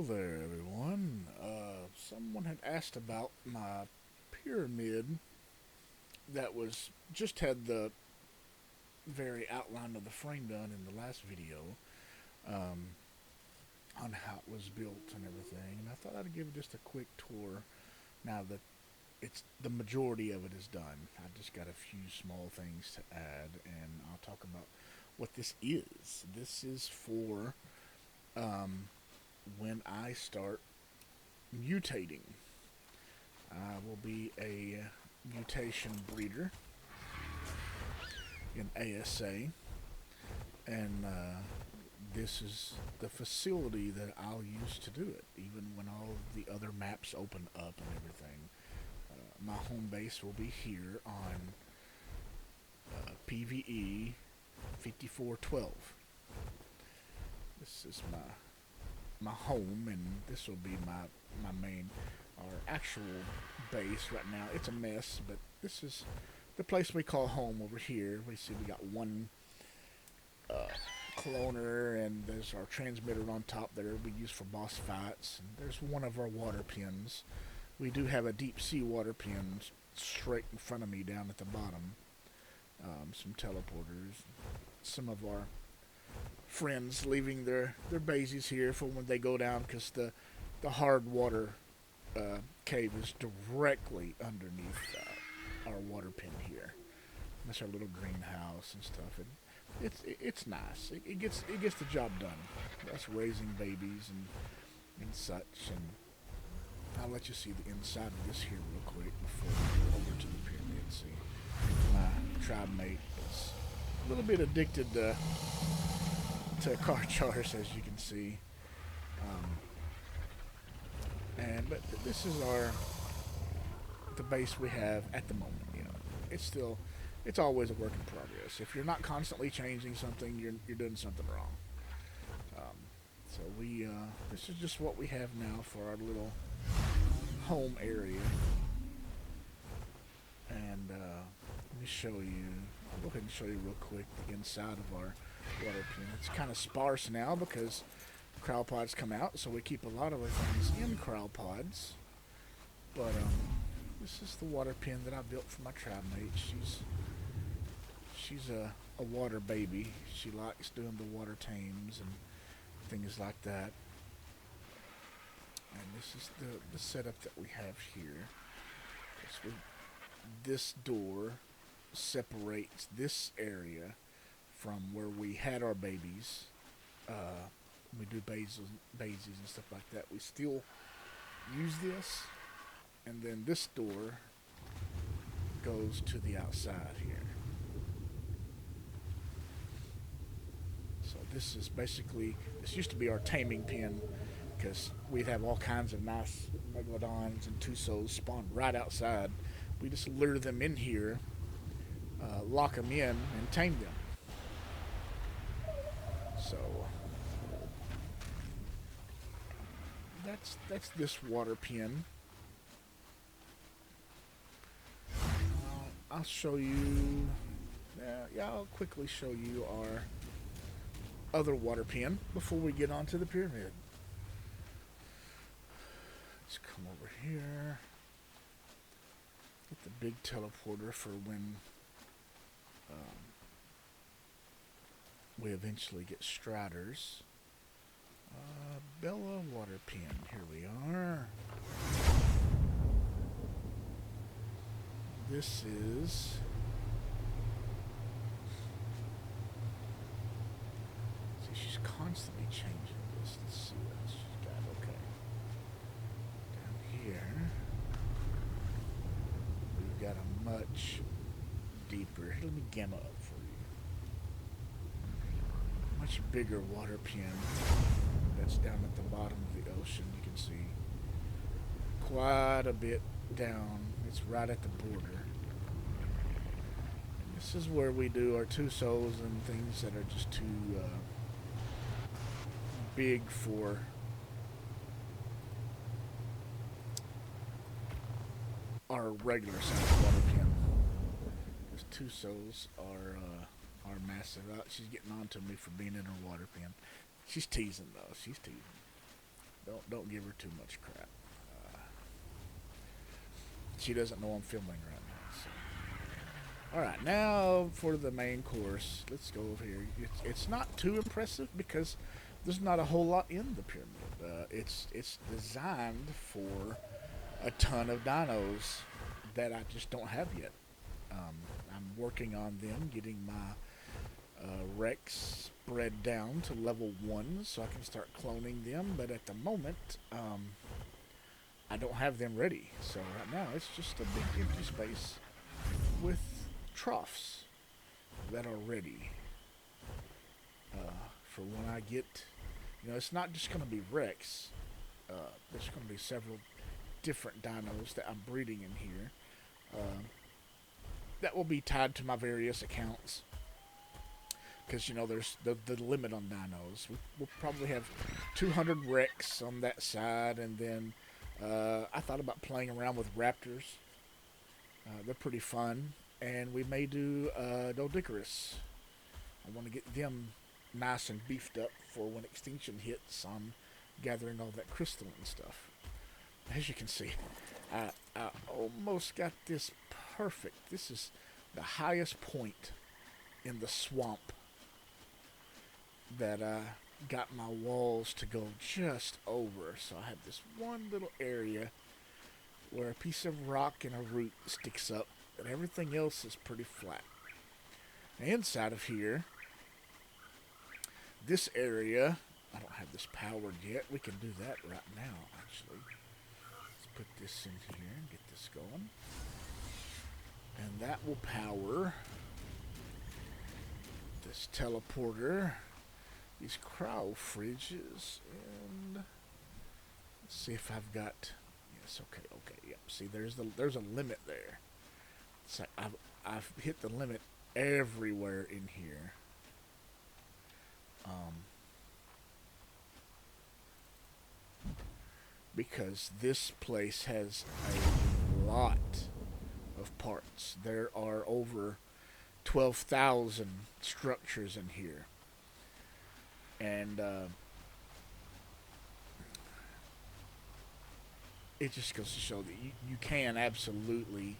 there, everyone. Someone had asked about my pyramid that was just had the very outline of the frame done in the last video um, on how it was built and everything. And I thought I'd give just a quick tour now that it's the majority of it is done. I just got a few small things to add, and I'll talk about what this is. This is for when I start mutating. I will be a mutation breeder in ASA, and this is the facility that I'll use to do it, even when all of the other maps open up and everything. My home base will be here on PVE 5412. This is my home, and this will be my main, our actual base right now. It's a mess, but this is the place we call home over here. We see we got one cloner, and there's our transmitter on top there we use for boss fights, and there's one of our water pins. We do have a deep sea water pin straight in front of me down at the bottom. Some teleporters, some of our friends leaving their bases here for when they go down, because the hard water cave is directly underneath our water pin here. That's our little greenhouse and stuff. It's nice. It gets the job done. That's raising babies and such. And I'll let you see the inside of this here real quick before we go over to the pyramid. See, my tribe mate is a little bit addicted to car charts, as you can see. But this is the base we have at the moment. You know, it's always a work in progress. If you're not constantly changing something, you're doing something wrong. So this is just what we have now for our little home area. And let me show you. I'll go ahead and show you real quick the inside of our water pin. It's kind of sparse now because cryopods come out, so we keep a lot of our things in cryopods. But this is the water pin that I built for my tribe mate. She's a water baby. She likes doing the water tames and things like that. And this is the setup that we have here. This door separates this area from where we had our babies. We do bases and stuff like that. We still use this, and then this door goes to the outside here. So this is basically, this used to be our taming pen, because we'd have all kinds of nice megalodons and tusos spawned right outside. We just lure them in here, lock them in, and tame them. So that's this water pin. I'll show you. I'll quickly show you our other water pin before we get onto the pyramid. Let's come over here. Get the big teleporter for when we eventually get striders. Bella water pin. Here we are. This is she's constantly changing this. Let's see what else she's got. Okay. Down here we've got a much deeper. Let me gamma up for you. Much bigger water pin that's down at the bottom of the ocean. You can see quite a bit down. It's right at the border. And this is where we do our tusos and things that are just too big for our regular size water pin. Those tusos are massive. She's getting on to me for being in her water pin. She's teasing though. She's teasing. Don't give her too much crap. She doesn't know I'm filming right now. So. All right, now for the main course. Let's go over here. It's not too impressive because there's not a whole lot in the pyramid. It's designed for a ton of dinos that I just don't have yet. I'm working on them, getting my Rex bred down to level 1 so I can start cloning them, but at the moment, I don't have them ready. So right now, it's just a big empty space with troughs that are ready for when I get, it's not just going to be Rex. There's going to be several different dinos that I'm breeding in here that will be tied to my various accounts. Because, there's the limit on dinos. We'll probably have 200 Rex on that side, and then I thought about playing around with raptors. They're pretty fun. And we may do Dodicarus. I want to get them nice and beefed up for when extinction hits. I'm gathering all that crystalline stuff. As you can see, I almost got this perfect. This is the highest point in the swamp that I got my walls to go just over. So I have this one little area where a piece of rock and a root sticks up, and everything else is pretty flat. And inside of here, this area, I don't have this powered yet. We can do that right now, actually. Let's put this in here and get this going. And that will power this teleporter, these cryo fridges, and let's see if I've got. Yes, okay, yep. See, there's a limit there. It's like I've hit the limit everywhere in here. Because this place has a lot of parts. There are over 12,000 structures in here. And it just goes to show that you can absolutely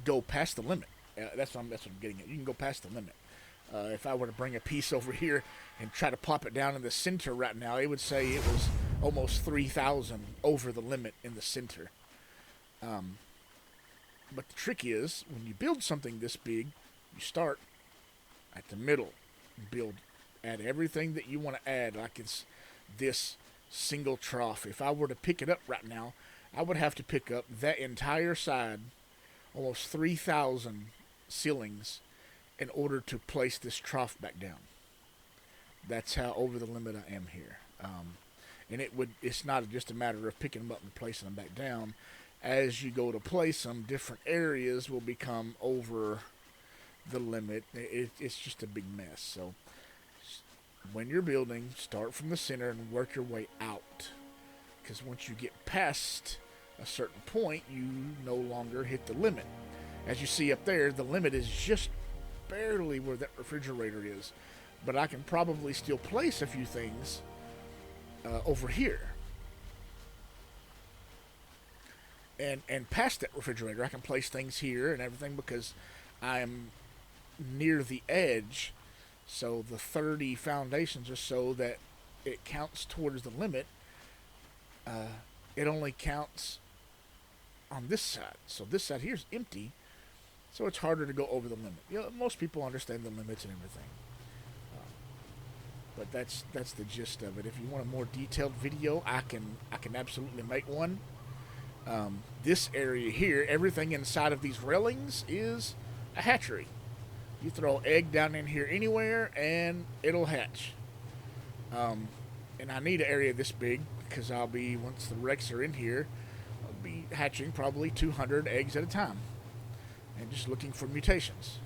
go past the limit. That's what I'm getting at. You can go past the limit. If I were to bring a piece over here and try to plop it down in the center right now, it would say it was almost 3,000 over the limit in the center. But the trick is, when you build something this big, you start at the middle and add everything that you want to add, like it's this single trough. If I were to pick it up right now, I would have to pick up that entire side, almost 3,000 ceilings, in order to place this trough back down. That's how over the limit I am here. And it's not just a matter of picking them up and placing them back down. As you go to place them, different areas will become over the limit. It's just a big mess. So when you're building, start from the center and work your way out. Because once you get past a certain point, you no longer hit the limit. As you see up there, the limit is just barely where that refrigerator is. But I can probably still place a few things over here. And past that refrigerator, I can place things here and everything because I'm near the edge. So the 30 foundations or so that it counts towards the limit, it only counts on this side. So this side here is empty. So it's harder to go over the limit. Most people understand the limits and everything. But that's the gist of it. If you want a more detailed video, I can absolutely make one. This area here, everything inside of these railings is a hatchery. You throw an egg down in here anywhere, and it'll hatch. And I need an area this big because once the Rex are in here, I'll be hatching probably 200 eggs at a time. And just looking for mutations.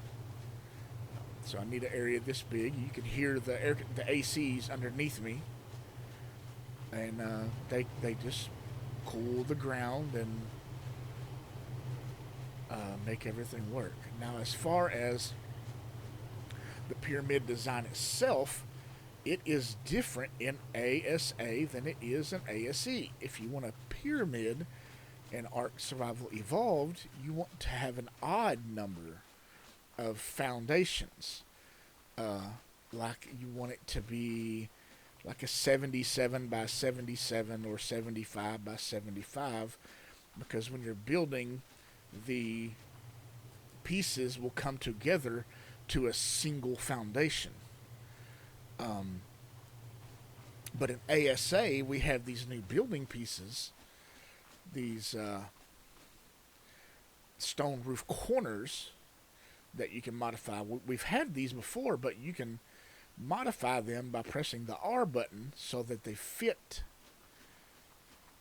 So I need an area this big. You can hear the ACs underneath me, and they just cool the ground and make everything work. Now, as far as the pyramid design itself, it is different in ASA than it is in ASE. If you want a pyramid in ARK Survival Evolved, you want to have an odd number of foundations. Like you want it to be like a 77 by 77 or 75 by 75, because when you're building, the pieces will come together to a single foundation. But in ASA, we have these new building pieces, these stone roof corners that you can modify. We've had these before, but you can modify them by pressing the R button so that they fit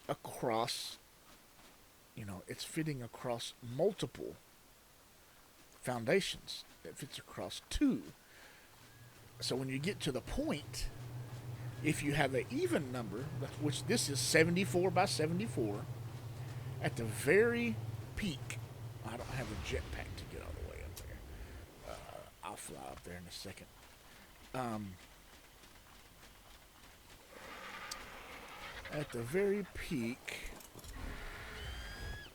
across, it's fitting across multiple foundations. It fits across two. So when you get to the point, if you have an even number, which this is 74 by 74, at the very peak, I don't have a jetpack to get all the way up there. I'll fly up there in a second. At the very peak,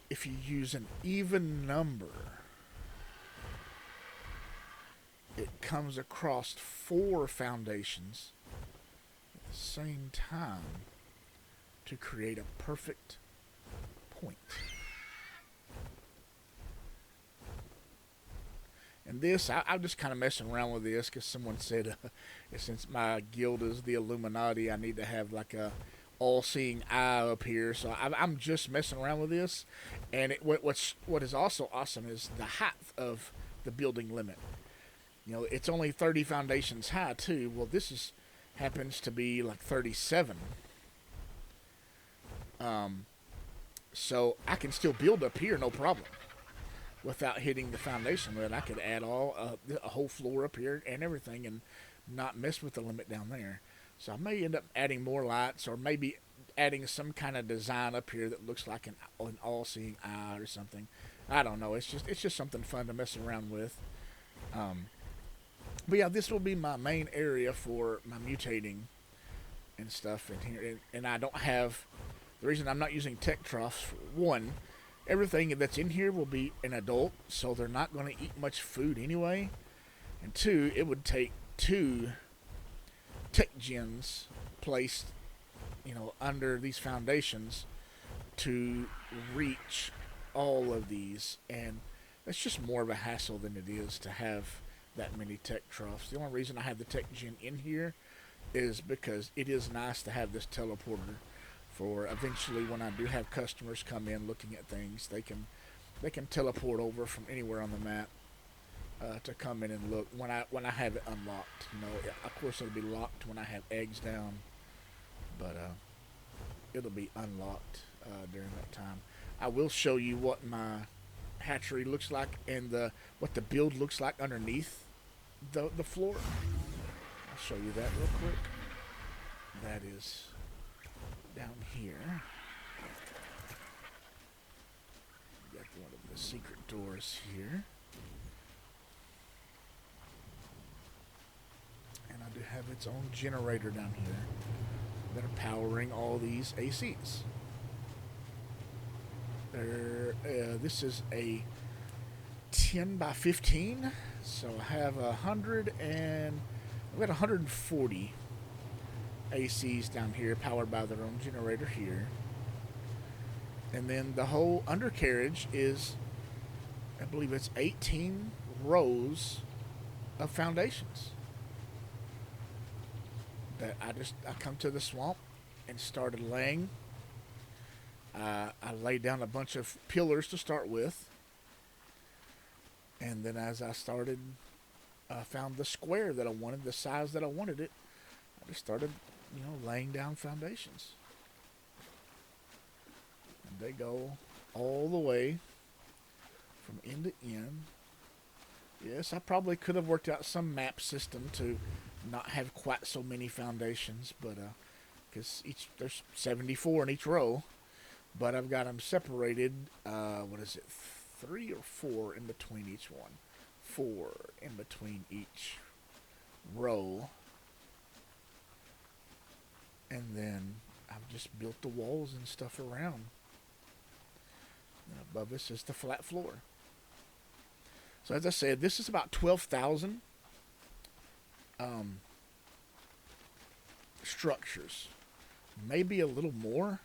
if you use an even number, it comes across 4 foundations at the same time to create a perfect point. And this, I'm just kind of messing around with this because someone said, since my guild is the Illuminati, I need to have like a all-seeing eye up here. So I'm just messing around with this. And what is also awesome is the height of the building limit. It's only 30 foundations high too. Well, this happens to be like 37. So I can still build up here, no problem, without hitting the foundation limit. I could add a whole floor up here and everything and not mess with the limit down there. So I may end up adding more lights, or maybe adding some kind of design up here that looks like an all-seeing eye or something. I don't know. It's just something fun to mess around with. But yeah, this will be my main area for my mutating and stuff in here. And I don't have, the reason I'm not using tech troughs, one, everything that's in here will be an adult, so they're not going to eat much food anyway. And two, it would take 2 tech gens placed, under these foundations to reach all of these. And that's just more of a hassle than it is to have that many tech troughs. The only reason I have the tech gen in here is because it is nice to have this teleporter for eventually when I do have customers come in looking at things, they can teleport over from anywhere on the map to come in and look when I have it unlocked. Of course it'll be locked when I have eggs down, but it'll be unlocked during that time. I will show you what my hatchery looks like and what the build looks like underneath the floor. I'll show you that real quick. That is down here. Got one of the secret doors here. And I do have its own generator down here that are powering all these ACs. This is a 10 by 15, so I have I've got 140 ACs down here powered by their own generator here. And then the whole undercarriage is, I believe it's 18 rows of foundations that I come to the swamp and started laying. I laid down a bunch of pillars to start with, and then as I started, I found the square that I wanted, the size that I wanted it. I just started, laying down foundations, and they go all the way from end to end. Yes, I probably could have worked out some map system to not have quite so many foundations, but because there's 74 in each row. But I've got them separated, 3 or 4 in between each one. 4 in between each row. And then I've just built the walls and stuff around. And above us is the flat floor. So as I said, this is about 12,000 structures, maybe a little more.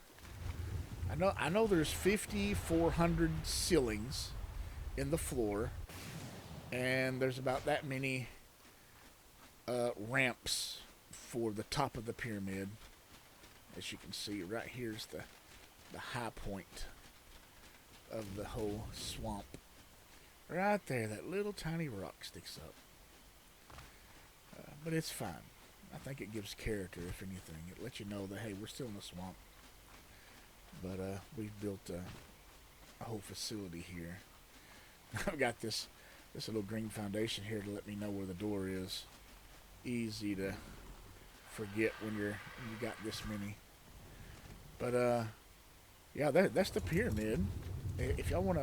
I know there's 5,400 ceilings in the floor, and there's about that many ramps for the top of the pyramid. As you can see, right here's the high point of the whole swamp. Right there, that little tiny rock sticks up. But it's fine. I think it gives character, if anything. It lets you know that, hey, we're still in the swamp. But we've built a whole facility here. I've got this little green foundation here to let me know where the door is. Easy to forget when you got this many. But yeah, that's the pyramid. If y'all want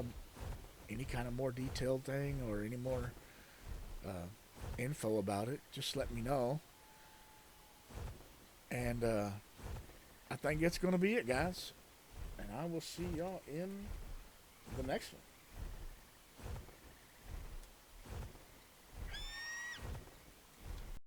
any kind of more detailed thing or any more info about it, just let me know. And I think that's going to be it, guys. And I will see y'all in the next one.